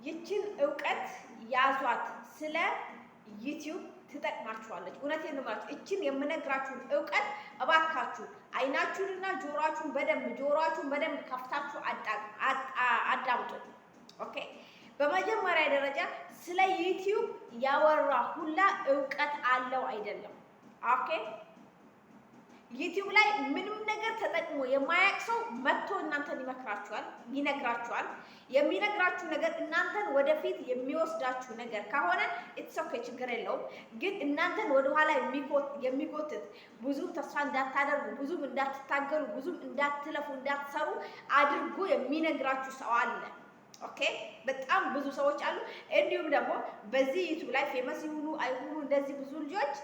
ይችን እውቀት ያዟት። ስለ ዩቲዩብ ትጠቅማችኋለች። እውነቴን ነው የምላችሁ። ይችን የምነግራችሁን እውቀት እባካችሁ አይናችሁንና ጆሮአችሁን በደንብ ከፍታችሁ አዳምጡ። ኦኬ። በመጀመሪያ ደረጃ ስለ ዩቲዩብ ያወራ ሁላ እውቀት አለው አይደለም። ኦኬ። ዩቲዩብ ላይ ምንም ነገር ተጠቅሞ የማያውቅ ሰው መጥቶ እናንተን ይነግራችኋል። የሚነግራችሁ ነገር እናንተን ወደፊት የሚወስዳችሁ ነገር ከሆነ ኢትስ ኦኬ፣ ችግር የለውም። ግን እናንተን ወደኋላ የሚጎትት ብዙም ተስፋ እንዳታደርጉ፣ ብዙም እንዳትታገሉ፣ ብዙም እንዳትለፉ፣ እንዳትሰሩ አድርጎ የሚነግራችሁ ሰው አለ። ኦኬ፣ በጣም ብዙ ሰዎች አሉ። እንዲሁም ደግሞ በዚህ ዩቲዩብ ላይ ፌመስ ይሁኑ አይሁኑ እንደዚህ ብዙ ልጆች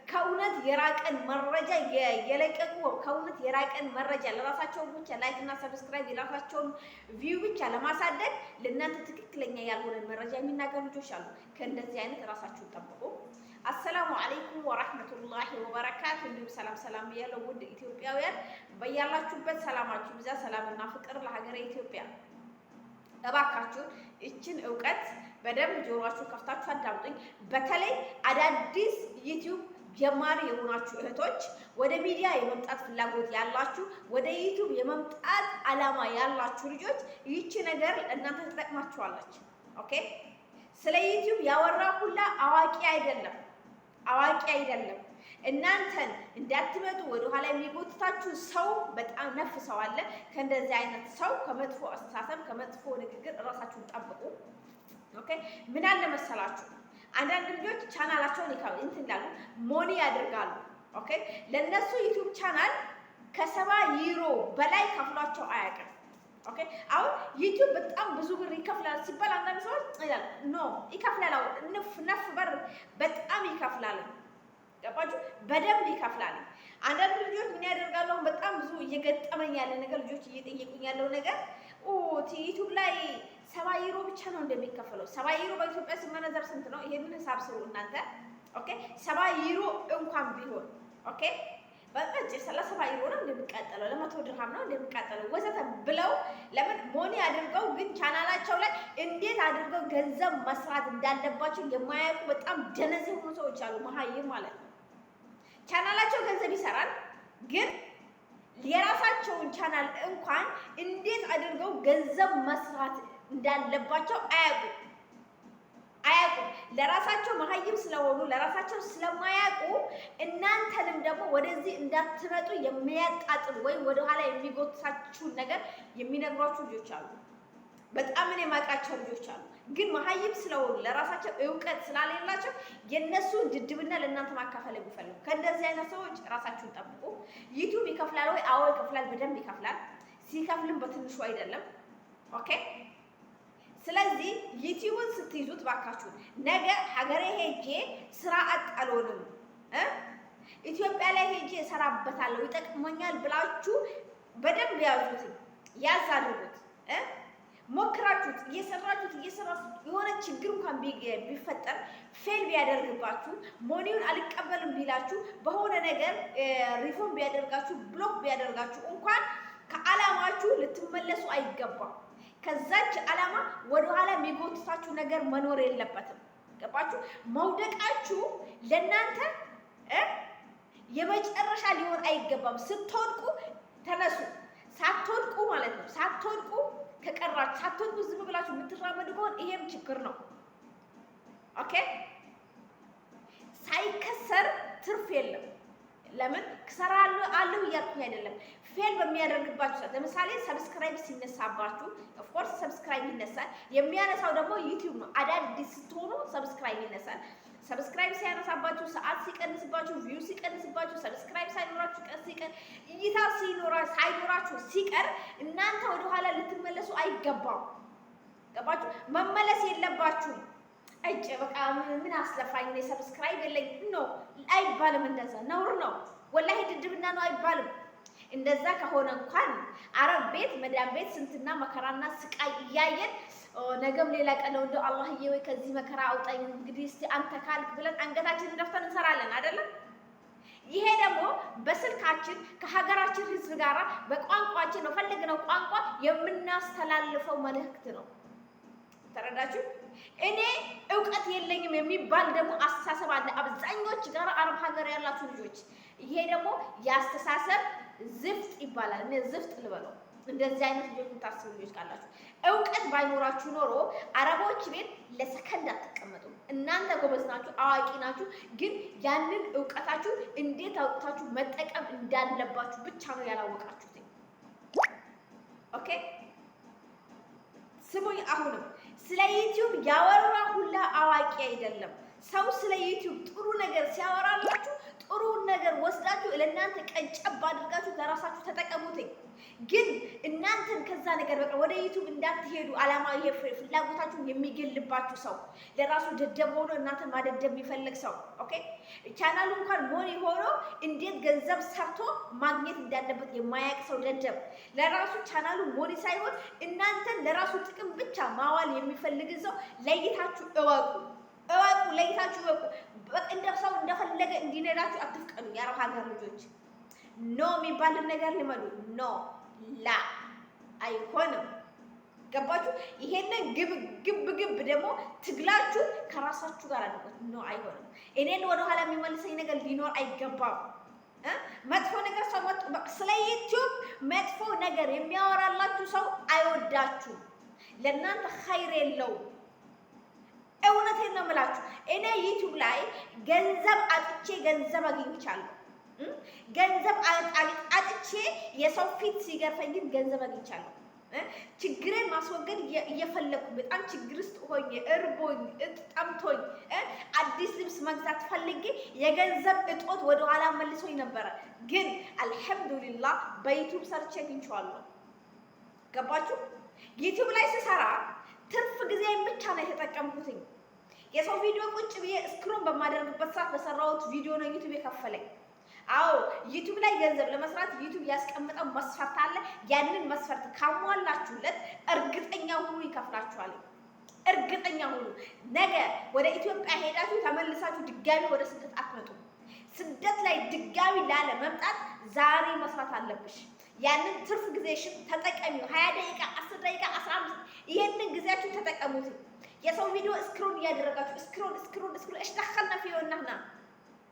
ከእውነት የራቀን መረጃ የለቀቁ ከእውነት የራቀን መረጃ ለራሳቸው ብቻ ላይክ እና ሰብስክራይብ የራሳቸውን ቪው ብቻ ለማሳደግ ለእናንተ ትክክለኛ ያልሆነን መረጃ የሚናገሩ ልጆች አሉ። ከእንደዚህ አይነት ራሳችሁን ጠብቁ። አሰላሙ አለይኩም ወራህመቱላሂ ወበረካቱ። እንዲሁም ሰላም ያለው ውድ ኢትዮጵያውያን በያላችሁበት ሰላማችሁ ብዛ። ሰላምና ፍቅር ለሀገረ ኢትዮጵያ። እባካችሁ እችን እውቀት በደንብ ጆሮአችሁ ከፍታችሁ አዳምጡኝ። በተለይ አዳዲስ ዩቲዩብ ጀማሪ የሆናችሁ እህቶች፣ ወደ ሚዲያ የመምጣት ፍላጎት ያላችሁ፣ ወደ ዩቲዩብ የመምጣት አላማ ያላችሁ ልጆች ይቺ ነገር እናንተ ትጠቅማችኋለች። ኦኬ። ስለ ዩቲዩብ ያወራ ሁላ አዋቂ አይደለም። እናንተን እንዳትመጡ ወደ ኋላ የሚጎትታችሁ ሰው በጣም ነፍ ሰው አለ። ከእንደዚህ አይነት ሰው ከመጥፎ አስተሳሰብ ከመጥፎ ንግግር እራሳችሁን ጠብቁ። ኦኬ። ምን አለ መሰላችሁ፣ አንዳንድ ልጆች ቻናላቸውን እንትን እንዳሉ ሞኒ ያደርጋሉ። ኦኬ። ለነሱ ዩቲዩብ ቻናል ከ70 ዩሮ በላይ ከፍሏቸው አያውቅም። ኦኬ። አሁን ዩቲዩብ በጣም ብዙ ብር ይከፍላል ሲባል አንዳንድ ሰዎች ይላል ኖ ይከፍላል። ነፍ በር በጣም ይከፍላል። ገባችሁ? በደንብ ይከፍላል። አንዳንድ ልጆች ምን ያደርጋሉ? በጣም ብዙ እየገጠመኝ ያለ ነገር ልጆች እየጠየቁኝ ያለው ነገር ዩቲዩብ ላይ 70 ዩሮ ብቻ ነው እንደሚከፈለው። 70 ዩሮ በኢትዮጵያ ሲመነዘር ስንት ነው? ይሄንን ሂሳብ ስሩ እናንተ። ኦኬ። 70 ዩሮ እንኳን ቢሆን ኦኬ፣ በቃ 70 ዩሮ ነው እንደሚቃጠለው፣ ለ100 ድርሃም ነው እንደሚቃጠለው ወዘተ ብለው ለምን ሞኒ አድርገው ግን ቻናላቸው ላይ እንዴት አድርገው ገንዘብ መስራት እንዳለባቸው የማያውቁ በጣም ደነዝ የሆኑ ሰዎች አሉ። መሀይም ማለት ነው። ቻናላቸው ገንዘብ ይሰራል፣ ግን የራሳቸውን ቻናል እንኳን እንዴት አድርገው ገንዘብ መስራት እንዳለባቸው አያውቁም። ለራሳቸው መሀይም ስለሆኑ ለራሳቸው ስለማያውቁ እናንተንም ደግሞ ወደዚህ እንዳትመጡ የሚያጣጥሉ ወይም ወደኋላ የሚጎትታችሁን ነገር የሚነግሯችሁ ልጆች አሉ። በጣም እኔ የማውቃቸው ልጆች አሉ። ግን መሀይም ስለሆኑ ለራሳቸው እውቀት ስላሌላቸው የነሱ ድድብና ለእናንተ ማካፈል የሚፈልጉ ከእንደዚህ አይነት ሰዎች ራሳችሁን ጠብቁ። ዩቲዩብ ይከፍላል ወይ? አዎ ይከፍላል፣ በደንብ ይከፍላል። ሲከፍልም በትንሹ አይደለም። ኦኬ። ስለዚህ ዩቲዩብን ስትይዙት ባካችሁ ነገ ሀገሬ ሄጄ ስራ አጣሎንም ኢትዮጵያ ላይ ሄጄ እሰራበታለሁ ይጠቅመኛል ብላችሁ በደንብ ያዙት፣ ያዝ አድርጉት። ሞክራችሁት እየሰራችሁት የሆነ ችግር እንኳን ቢፈጠር ፌል ቢያደርግባችሁ ሞኒውን አልቀበልም ቢላችሁ በሆነ ነገር ሪፎርም ቢያደርጋችሁ ብሎክ ቢያደርጋችሁ እንኳን ከዓላማችሁ ልትመለሱ አይገባም። ከዛች ዓላማ ወደኋላ የሚጎትታችሁ ነገር መኖር የለበትም። ገባችሁ? መውደቃችሁ ለእናንተ የመጨረሻ ሊሆን አይገባም። ስትወድቁ ተነሱ። ሳትወድቁ ማለት ነው። ሳትወድቁ ከቀራችሁ ሳትወድቁ ዝም ብላችሁ የምትራመዱ ከሆነ ይሄም ችግር ነው። ኦኬ። ሳይከሰር ትርፍ የለም። ለምን ክሰራ አለው እያልኩኝ አይደለም። ፌል በሚያደርግባችሁ ሰዓት ለምሳሌ ሰብስክራይብ ሲነሳባችሁ፣ ኦፍ ኮርስ ሰብስክራይብ ይነሳል። የሚያነሳው ደግሞ ዩቲዩብ ነው። አዳዲስ ስትሆኑ ሰብስክራይብ ይነሳል። ሰብስክራይብ ሲያነሳባችሁ፣ ሰዓት ሲቀንስባችሁ፣ ቪው ሲቀንስባችሁ፣ ሰብስክራይብ ሳይኖራችሁ ሲቀር፣ እይታ ሳይኖራችሁ ሲቀር እናንተ ወደኋላ ልትመለሱ አይገባም። ገባችሁ? መመለስ የለባችሁም። እጭ በቃ ምን አስለፋኝ ነው ሰብስክራይብ የለኝ ነው አይባልም። እንደዛ ነውር ነው። ወላሂ ድድብና ነው አይባልም። እንደዛ ከሆነ እንኳን አረብ ቤት መዳም ቤት ስንትና መከራና ስቃይ እያየን ነገም ሌላ ቀን ነው እንደው አላህዬ ወይ ከዚህ መከራ አውጣኝ እንግዲህ እስቲ አንተ ካልክ ብለን አንገታችንን ደፍተን እንሰራለን አይደለም። ይሄ ደግሞ በስልካችን ከሀገራችን ህዝብ ጋራ በቋንቋችን ነው ፈልግነው ቋንቋ የምናስተላልፈው መልእክት ነው። ተረዳችሁ? እኔ እውቀት የለኝም የሚባል ደግሞ አስተሳሰብ አለ አብዛኞች ጋር አረብ ሀገር ያላችሁ ልጆች። ይሄ ደግሞ የአስተሳሰብ ዝፍጥ ይባላል። እኔ ዝፍጥ ልበለው። እንደዚህ አይነት ልጆች የምታስቡ ልጆች ካላችሁ እውቀት ባይኖራችሁ ኖሮ አረቦች ቤት ለሰከንድ አትቀመጡም። እናንተ ጎበዝ ናችሁ፣ አዋቂ ናችሁ። ግን ያንን እውቀታችሁ እንዴት አውጥታችሁ መጠቀም እንዳለባችሁ ብቻ ነው ያላወቃችሁት። ኦኬ ስሙኝ። አሁንም ስለ ዩቲዩብ ያወራ ሁላ አዋቂ አይደለም። ሰው ስለ ዩቲዩብ ጥሩ ነገር ሲያወራላችሁ ጥሩ ነገር ወስዳችሁ ለእናንተ ቀንጨብ አድርጋችሁ ለራሳችሁ ተጠቀሙትኝ። ግን እናንተን ከዛ ነገር በቃ ወደ ዩቲዩብ እንዳትሄዱ አላማ ይሄ ፍላጎታችሁን የሚገልባችሁ ሰው ለራሱ ደደብ ሆኖ እናንተን ማደደብ የሚፈልግ ሰው ኦኬ ቻናሉ እንኳን ሞኒ ሆኖ እንዴት ገንዘብ ሰርቶ ማግኘት እንዳለበት የማያውቅ ሰው ደደብ፣ ለራሱ ቻናሉ ሞኒ ሳይሆን እናንተን ለራሱ ጥቅም ብቻ ማዋል የሚፈልግ ሰው ለይታችሁ እወቁ። ለይታችሁ እወቁ። እንደ ሰው እንደፈለገ እንዲነዳችሁ አትፍቀዱ። የአረብ ሀገር ልጆች ኖ የሚባል ነገር ልመዱ። ኖ ላ አይሆንም። ገባችሁ? ይሄንን ግብ ደግሞ ትግላችሁ ከራሳችሁ ጋር አድርጉት። ኖ አይሆንም። እኔን ወደኋላ የሚመልሰኝ ነገር ሊኖር አይገባም። መጥፎ ነገር ሰው ስለ ዩቲዩብ መጥፎ ነገር የሚያወራላችሁ ሰው አይወዳችሁም። ለእናንተ ኸይር የለውም። እውነቴን ነው የምላችሁ። እኔ ዩቲዩብ ላይ ገንዘብ አጥቼ ገንዘብ አግኝቻለሁ። ገንዘብ አጥቼ የሰው ፊት ሲገርፈኝ ግን ገንዘብ አግኝቻለሁ። ችግሬን ማስወገድ እየፈለኩ በጣም ችግር ውስጥ ሆኜ እርቦኝ ጠምቶኝ አዲስ ልብስ መግዛት ፈልጌ የገንዘብ እጦት ወደኋላ መልሶኝ ነበረ። ግን አልሐምዱሊላህ በዩቲዩብ ሰርቼ አግኝቼዋለሁ። ገባችሁ? ዩቲዩብ ላይ ስሰራ ትርፍ ጊዜን ብቻ ነው የተጠቀምኩትኝ። የሰው ቪዲዮ ቁጭ ብዬ ስክሮል በማደርግበት ሰዓት በሰራሁት ቪዲዮ ነው ዩቲዩብ የከፈለኝ። አዎ ዩቲዩብ ላይ ገንዘብ ለመስራት ዩቲዩብ ያስቀምጠው መስፈርት አለ። ያንን መስፈርት ካሟላችሁለት እርግጠኛ ሁኑ ይከፍላችኋል። እርግጠኛ ሁኑ። ነገ ወደ ኢትዮጵያ ሄዳችሁ ተመልሳችሁ ድጋሚ ወደ ስደት አትመጡም። ስደት ላይ ድጋሚ ላለ መምጣት ዛሬ መስራት አለብሽ። ያንን ትርፍ ጊዜሽን ተጠቀሚው። 20 ደቂቃ፣ 10 ደቂቃ፣ 15 ይሄንን ጊዜያችሁ ተጠቀሙት። የሰው ቪዲዮ ስክሮል እያደረጋችሁ ስክሮል እሽ ተኸልነ ፊዮናና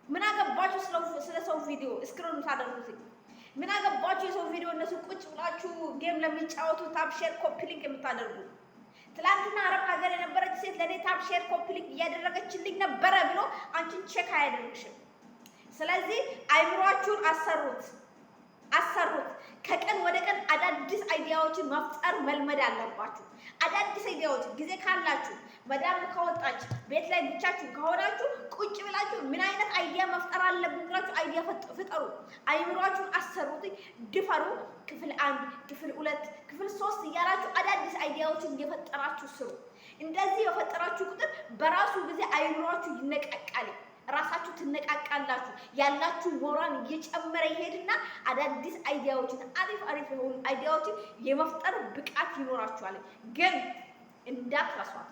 ምን አገባችሁ? ስለ ሰው ቪዲዮ ስክሮል ታደርጉት። ምን አገባችሁ? የሰው ቪዲዮ እነሱ ቁጭ ብላችሁ ጌም ለሚጫወቱ ታብ ሼር ኮፒ ሊንክ የምታደርጉ። ትላንትና አረብ ሀገር የነበረች ሴት ለኔ ታብ ሼር ኮፒ ሊንክ እያደረገችልኝ ነበረ ብሎ አንቺን ቼክ አያደርግሽም። ስለዚህ አይምሯችሁን አሰሩት። ከቀን ወደ ቀን አዳዲስ አይዲያዎችን መፍጠር መልመድ አለባችሁ። አዳዲስ አይዲያዎች ጊዜ ካላችሁ መዳም ከወጣች ቤት ላይ ብቻችሁ ከሆናችሁ ቁጭ ብላችሁ ምን አይነት አይዲያ መፍጠር አለብን ብላችሁ አይዲያ ፍጠሩ። አይምሯችሁን አሰሩት፣ ድፈሩ። ክፍል 1፣ ክፍል 2፣ ክፍል 3 እያላችሁ አዳዲስ አይዲያዎችን እየፈጠራችሁ ስሩ። እንደዚህ የፈጠራችሁ ቁጥር በራሱ ጊዜ አይምሯችሁ ይነቃቃል። ራሳችሁ ትነቃቃላችሁ። ያላችሁ ሞራል እየጨመረ ይሄድና አዳዲስ አይዲያዎችን አሪፍ የሆኑ አይዲያዎችን የመፍጠር ብቃት ይኖራችኋል። ግን እንዳትረሷት።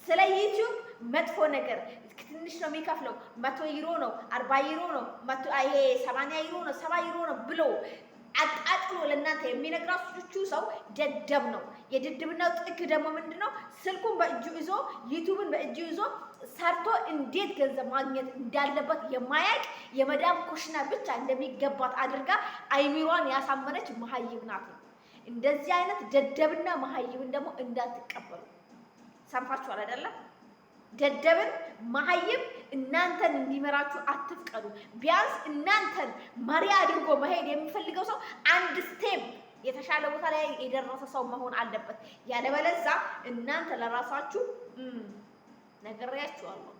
ስለ ዩቲዩብ መጥፎ ነገር ትንሽ ነው የሚከፍለው 100 ዩሮ ነው 40 ዩሮ ነው 80 ዩሮ ነው 70 ዩሮ ነው ብሎ አጣጥሎ ለእናንተ የሚነግራችሁ ሰው ደደብ ነው። የድድብናው ጥግ ደግሞ ምንድነው? ስልኩን በእጁ ይዞ ዩቲዩብን በእጁ ይዞ ሰርቶ እንዴት ገንዘብ ማግኘት እንዳለበት የማያውቅ የመዳም ኩሽና ብቻ እንደሚገባት አድርጋ አይሚሯን ያሳመነች መሀይብ ናት። እንደዚህ አይነት ደደብና መሀይብን ደግሞ እንዳትቀበሉ። ሰምታችኋል አይደለ? ደደብን መሀይብ እናንተን እንዲመራችሁ አትፍቀዱ። ቢያንስ እናንተን መሪ አድርጎ መሄድ የሚፈልገው ሰው አንድ ስቴፕ የተሻለ ቦታ ላይ የደረሰ ሰው መሆን አለበት። ያለበለዚያ እናንተ ለራሳችሁ ነግሬያችኋለሁ።